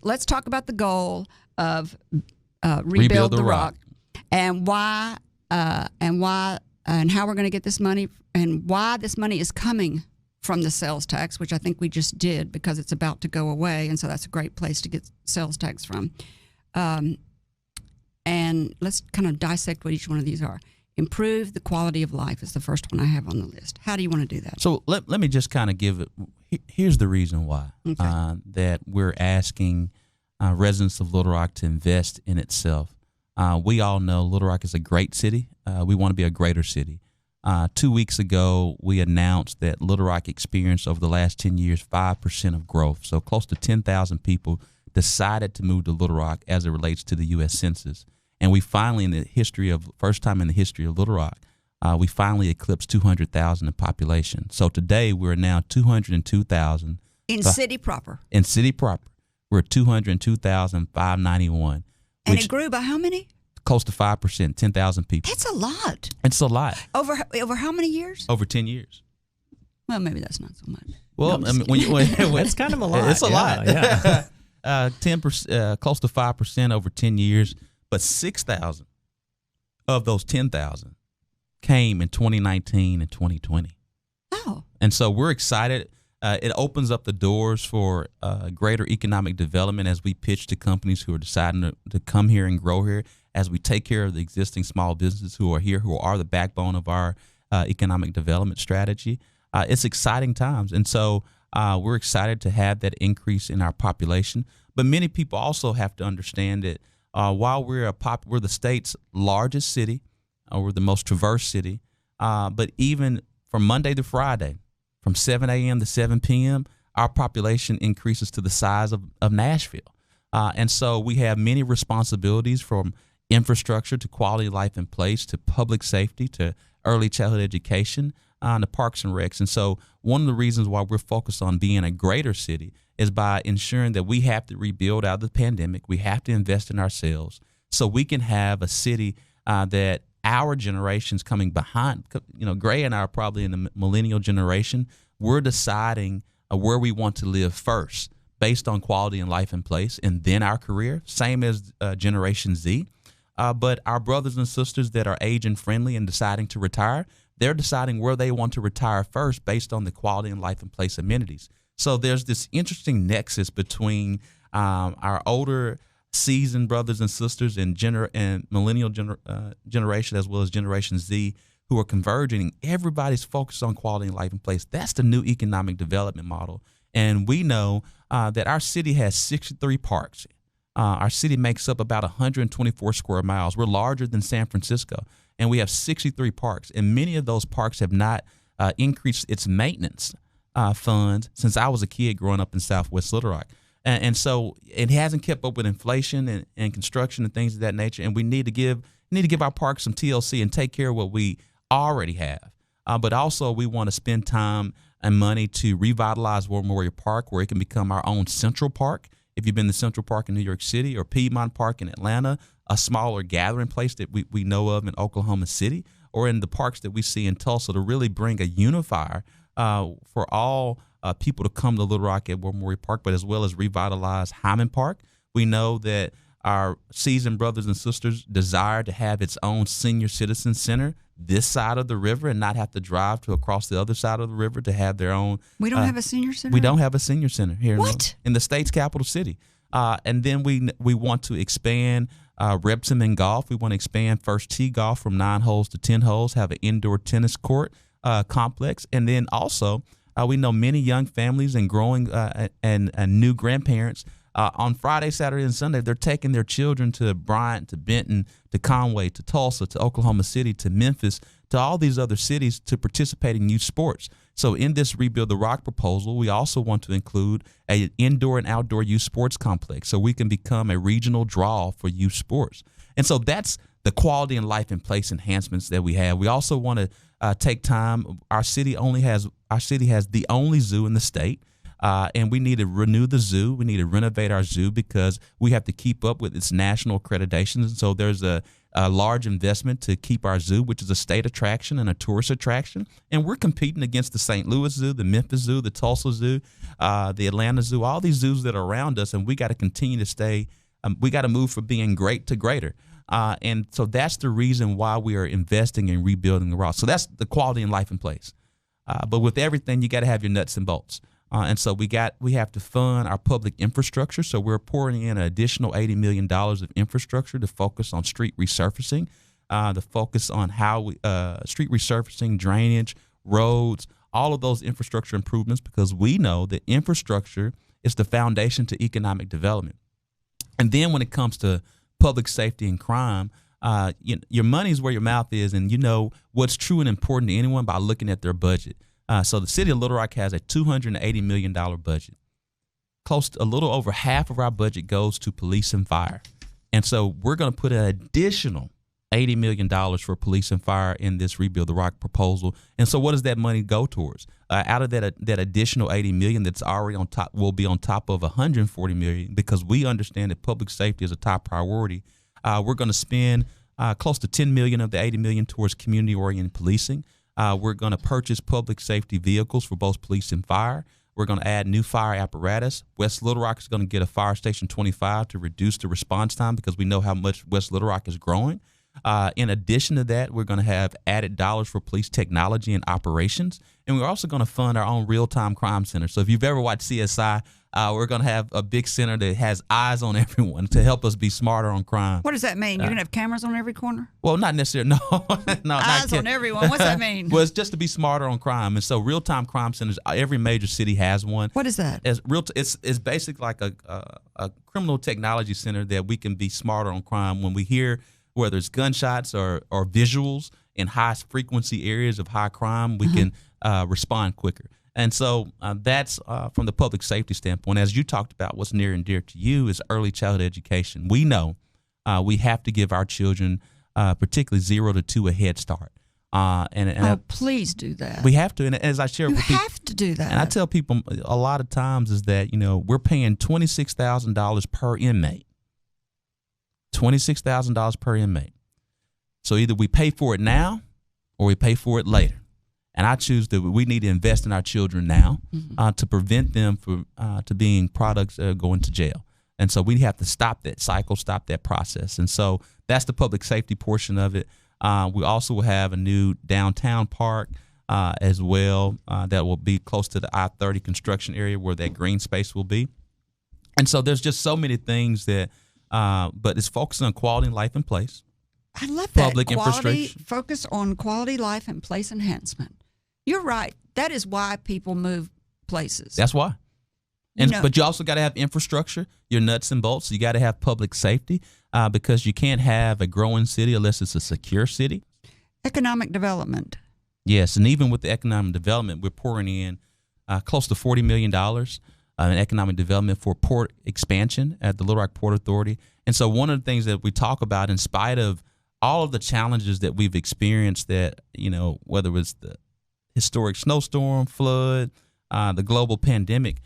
let's talk about the goal of rebuild the rock, and why and how we're going to get this money, and why this money is coming from the sales tax, which I think we just did because it's about to go away, and so that's a great place to get sales tax from. And let's kind of dissect what each one of these are. Improve the quality of life is the first one I have on the list. How do you want to do that? So let me just kind of give it. Here's the reason why that we're asking residents of Little Rock to invest in itself. We all know Little Rock is a great city. We want to be a greater city. 2 weeks ago, we announced that Little Rock experienced over the last 10 years 5% of growth. So close to 10,000 people decided to move to Little Rock as it relates to the U.S. Census. And we finally, first time in the history of Little Rock, we finally eclipsed 200,000 in population. So today we're now 202,000. In city proper. In city proper. We're 202,591. And it grew by how many? Close to 5%, 10,000 people. That's a lot. It's a lot. Over how many years? Over 10 years. Well, maybe that's not so much. Well, No, I mean, It's kind of a lot. It's a lot. Yeah. 10%, close to 5% over 10 years. But 6,000 of those 10,000 came in 2019 and 2020. Oh. And so we're excited. It opens up the doors for greater economic development as we pitch to companies who are deciding to come here and grow here, as we take care of the existing small businesses who are here, who are the backbone of our economic development strategy. It's exciting times. And so we're excited to have that increase in our population. But many people also have to understand that while we're the state's largest city, we're the most traversed city, but even from Monday to Friday, from 7 a.m. to 7 p.m., our population increases to the size of Nashville. And so we have many responsibilities, from infrastructure to quality of life in place to public safety to early childhood education to parks and recs. And so one of the reasons why we're focused on being a greater city is by ensuring that we have to rebuild out of the pandemic. We have to invest in ourselves so we can have a city that our generations coming behind, Gray and I are probably in the millennial generation. We're deciding where we want to live first based on quality and life in place, and then our career, same as Generation Z. But our brothers and sisters that are age and friendly and deciding to retire, they're deciding where they want to retire first based on the quality and life in place amenities. So there's this interesting nexus between our older, seasoned brothers and sisters and millennial generation, as well as Generation Z, who are converging. Everybody's focused on quality and life in place. That's the new economic development model. And we know that our city has 63 parks. Our city makes up about 124 square miles. We're larger than San Francisco, and we have 63 parks. And many of those parks have not increased its maintenance funds since I was a kid growing up in Southwest Little Rock. And so it hasn't kept up with inflation and construction and things of that nature. And we need to give our parks some TLC and take care of what we already have. But also we want to spend time and money to revitalize War Memorial Park, where it can become our own Central Park. If you've been to Central Park in New York City, or Piedmont Park in Atlanta, a smaller gathering place that we know of in Oklahoma City, or in the parks that we see in Tulsa, to really bring a unifier for all people to come to Little Rock at War Memorial Park, but as well as revitalize Hyman Park. We know that our seasoned brothers and sisters desire to have its own senior citizen center this side of the river and not have to drive to across the other side of the river to have their own. We don't have a senior center? We don't have a senior center here in the state's capital city. And then we want to expand Repson Golf. We want to expand First Tee Golf from 9 holes to 10 holes, have an indoor tennis court complex. And then also we know many young families and growing and new grandparents on Friday, Saturday, and Sunday, they're taking their children to Bryant, to Benton, to Conway, to Tulsa, to Oklahoma City, to Memphis, to all these other cities to participate in youth sports. So in this Rebuild the Rock proposal, we also want to include an indoor and outdoor youth sports complex so we can become a regional draw for youth sports. And so that's the quality and life in place enhancements that we have. We also want to take time. Our city has the only zoo in the state. And we need to renew the zoo. We need to renovate our zoo because we have to keep up with its national accreditations. And so there's a a large investment to keep our zoo, which is a state attraction and a tourist attraction. And we're competing against the St. Louis Zoo, the Memphis Zoo, the Tulsa Zoo, the Atlanta Zoo, all these zoos that are around us. And we got to continue to stay. We got to move from being great to greater. And so that's the reason why we are investing in rebuilding the Rock. So that's the quality in life and place. But with everything, you got to have your nuts and bolts. And so we have to fund our public infrastructure. So we're pouring in an additional $80 million of infrastructure to focus on street resurfacing, to focus on how street resurfacing, drainage, roads, all of those infrastructure improvements, because we know that infrastructure is the foundation to economic development. And then when it comes to public safety and crime, your money's where your mouth is, and you know what's true and important to anyone by looking at their budget. So the city of Little Rock has a $280 million budget. Close to a little over half of our budget goes to police and fire. And so we're going to put an additional $80 million for police and fire in this Rebuild the Rock proposal. And so what does that money go towards? Out of that additional $80 million that's already on top, will be on top of $140 million, because we understand that public safety is a top priority. We're going to spend close to $10 million of the $80 million towards community-oriented policing. We're going to purchase public safety vehicles for both police and fire. We're going to add new fire apparatus. West Little Rock is going to get a Fire Station 25 to reduce the response time, because we know how much West Little Rock is growing. In addition to that, we're going to have added dollars for police technology and operations. And we're also going to fund our own real-time crime center. So if you've ever watched CSI, we're going to have a big center that has eyes on everyone to help us be smarter on crime. What does that mean? You're going to have cameras on every corner? Well, not necessarily. No. Eyes on everyone. What's that mean? Well, it's just to be smarter on crime. And so real-time crime centers, every major city has one. What is that? It's basically like a criminal technology center that we can be smarter on crime. When we hear whether it's gunshots or visuals in high-frequency areas of high crime, we can respond quicker. And so that's from the public safety standpoint. As you talked about, what's near and dear to you is early childhood education. We know we have to give our children, particularly 0 to 2, a head start. Please do that. We have to. And as I share with people, you have to do that. And I tell people a lot of times is that, we're paying $26,000 per inmate. $26,000 per inmate. So either we pay for it now or we pay for it later. And I choose that we need to invest in our children now to prevent them from to being products going to jail. And so we have to stop that cycle, stop that process. And so that's the public safety portion of it. We also will have a new downtown park as well that will be close to the I-30 construction area where that green space will be. And so there's just so many things that, but it's focusing on quality and life and place. I love that. Public infrastructure. Focus on quality life and place enhancement. You're right. That is why people move places. That's why. But you also got to have infrastructure, your nuts and bolts. You got to have public safety because you can't have a growing city unless it's a secure city. Economic development. Yes, and even with the economic development, we're pouring in close to $40 million in economic development for port expansion at the Little Rock Port Authority. And so one of the things that we talk about, in spite of all of the challenges that we've experienced, that, whether it's the historic snowstorm, flood, the global pandemic,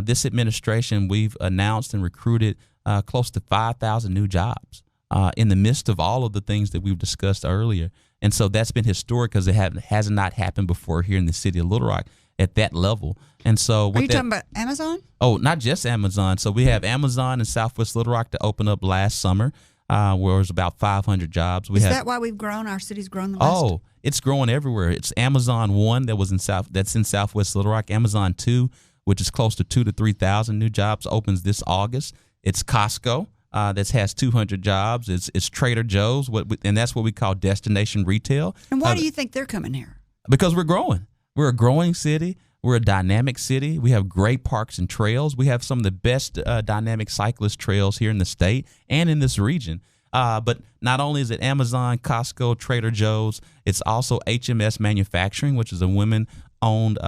this administration, we've announced and recruited close to 5,000 new jobs in the midst of all of the things that we've discussed earlier. And so that's been historic because it has not happened before here in the city of Little Rock at that level. And so are you talking about Amazon? Oh, not just Amazon. So we have Amazon in Southwest Little Rock to open up last summer, where it was about 500 jobs. Is that why we've grown? Our city's grown the most? Oh, it's growing everywhere. It's Amazon 1 that's in Southwest Little Rock. Amazon 2, which is close to 2,000 to 3,000 new jobs, opens this August. It's Costco that has 200 jobs. It's Trader Joe's, and that's what we call destination retail. And why do you think they're coming here? Because we're growing. We're a growing city. We're a dynamic city. We have great parks and trails. We have some of the best dynamic cyclist trails here in the state and in this region. But not only is it Amazon, Costco, Trader Joe's, it's also HMS Manufacturing, which is a women-owned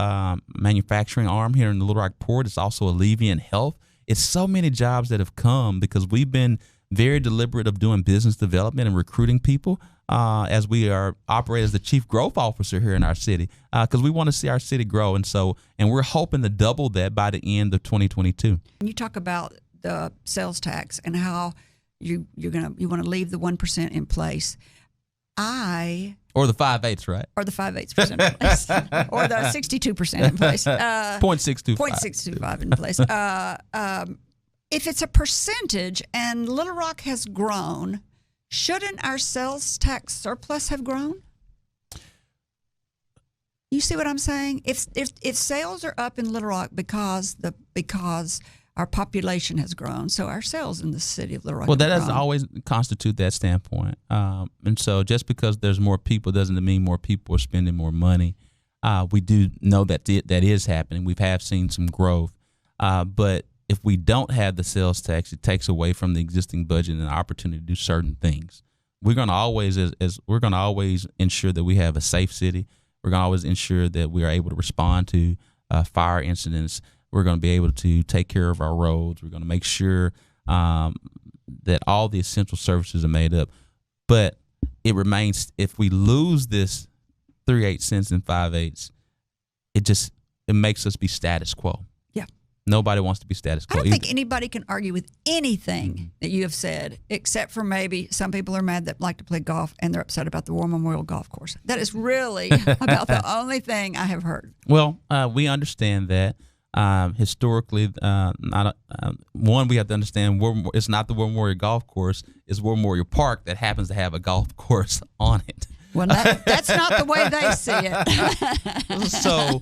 manufacturing arm here in the Little Rock Port. It's also Alleviant Health. It's so many jobs that have come because we've been very deliberate of doing business development and recruiting people as we operate as the chief growth officer here in our city because we want to see our city grow. And we're hoping to double that by the end of 2022. You talk about the sales tax and how you want to leave the 1% in place. Or the 5/8, right? Or the 5/8% in place. Or the 62% in place. 0.625. 0.625 in place. If it's a percentage and Little Rock has grown, shouldn't our sales tax surplus have grown? You see what I'm saying? If sales are up in Little Rock because our population has grown, so our sales in the city of Little Rock. Well, that doesn't always constitute that standpoint. And so just because there's more people doesn't mean more people are spending more money. We do know that that is happening. We have seen some growth. But if we don't have the sales tax, it takes away from the existing budget and the opportunity to do certain things. We're going to always ensure that we have a safe city. We're going to always ensure that we are able to respond to fire incidents. We're going to be able to take care of our roads. We're going to make sure that all the essential services are made up. But it remains, if we lose this 3/8 cents and 5/8, it makes us be status quo. Yeah. Nobody wants to be status quo. I don't think anybody can argue with anything that you have said, except for maybe some people are mad that like to play golf and they're upset about the War Memorial Golf Course. That is really about the only thing I have heard. Well, we understand that. Historically, we have to understand it's not the War Memorial Golf Course, it's War Memorial Park that happens to have a golf course on it. Well, that's not the way they see it. So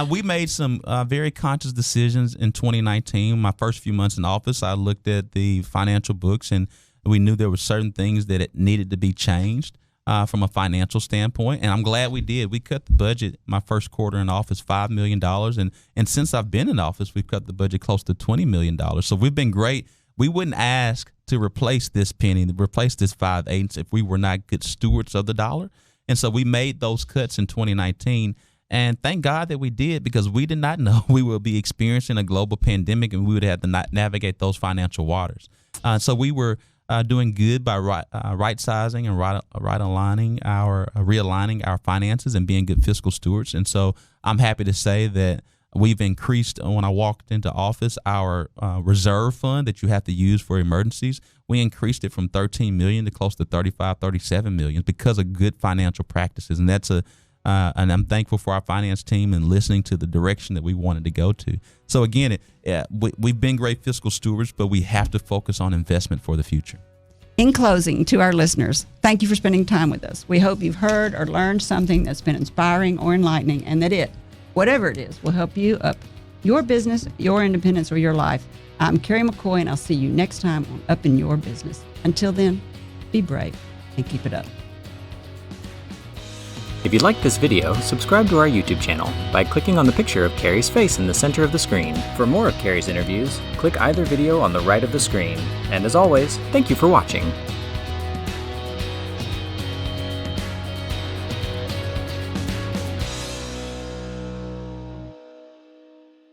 we made some very conscious decisions in 2019. My first few months in office, I looked at the financial books, and we knew there were certain things that it needed to be changed from a financial standpoint, and I'm glad we did. We cut the budget my first quarter in office $5 million, and since I've been in office, we've cut the budget close to $20 million. So we've been great. We wouldn't ask to replace this penny, to replace this 5/8 if we were not good stewards of the dollar. And so we made those cuts in 2019, and thank God that we did, because we did not know we would be experiencing a global pandemic and we would have to navigate those financial waters. So we were doing good by right-sizing and realigning our finances and being good fiscal stewards. And so I'm happy to say that we've increased, when I walked into office, our reserve fund that you have to use for emergencies. We increased it from $13 million to close to $37 million because of good financial practices. And and I'm thankful for our finance team and listening to the direction that we wanted to go to. So again, we've been great fiscal stewards, but we have to focus on investment for the future. In closing, to our listeners, thank you for spending time with us. We hope you've heard or learned something that's been inspiring or enlightening, and that whatever it is, will help you up your business, your independence, or your life. I'm Kerry McCoy, and I'll see you next time on Up in Your Business. Until then, be brave and keep it up. If you liked this video, subscribe to our YouTube channel by clicking on the picture of Kerry's face in the center of the screen. For more of Kerry's interviews, click either video on the right of the screen. And as always, thank you for watching.